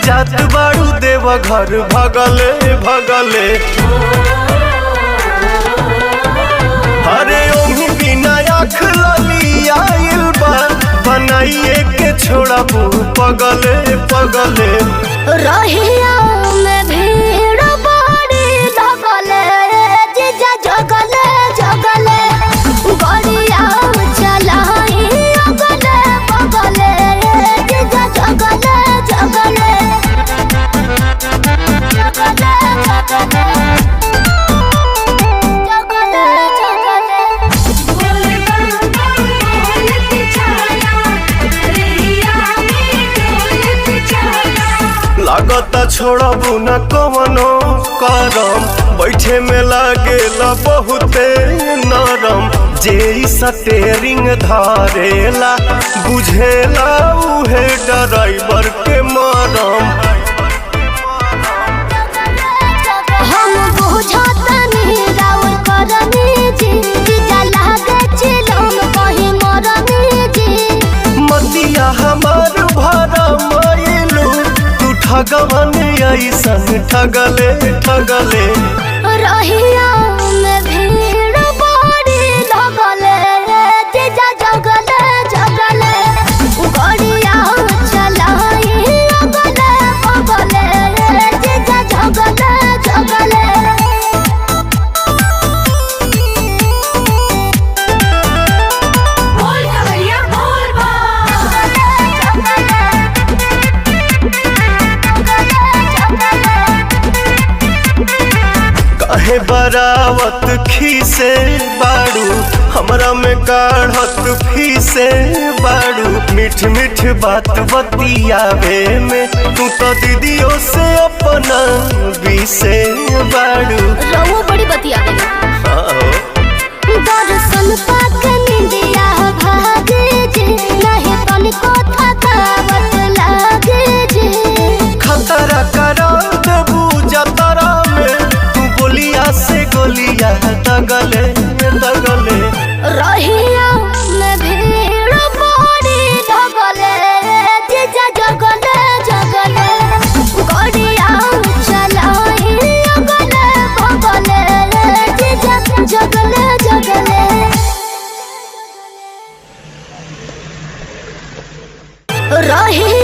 जात बाड़ू देव घर भगले भगले अरे ओही बिना आँख लली आइल बा बनाइए के छोड़ा पगले पगले रहिया में भीड़ बड़ी लगले जीजा जगले जगले गड़िया चलाई अगले बगले जीजा जगले जगले लागता छोड़बू न कवनो करम बैठे में लागेला बहुते नरम जे स्टेरिंग धारेला बुझेला उहे ड्राइवर के मरम हम बुझतनी राउर करनी जी जीजा लागे चिलम कहीं मरनी जी मतिया हमार भरा मायलू तू ठगवन ऐसन ठगले ठगले रहिया में भीड़ बड़ी लगले जीजा जगले जगले गड़िया चलाई अगले बगले जीजा जगले जगले काहे बरावत खीसे बाड़ू हमरा में काढ़त फीसे बाड़ू मीठ मीठ बात बतियावे में तू तो दीदियों से अपना बीसे बाड़ू रहुआ बड़ी बतिया दर्शन पाक निंदिया भागे जे नहीं तनिको थकावट लागे जे खतरा करा देबू जतरा में तू बोलिया से गोलिया दगले दगले रहिया में भीड़ बड़ी लगले जीजा जगले जगले गड़िया चलाई अगले बगले जीजा जगले जगले रही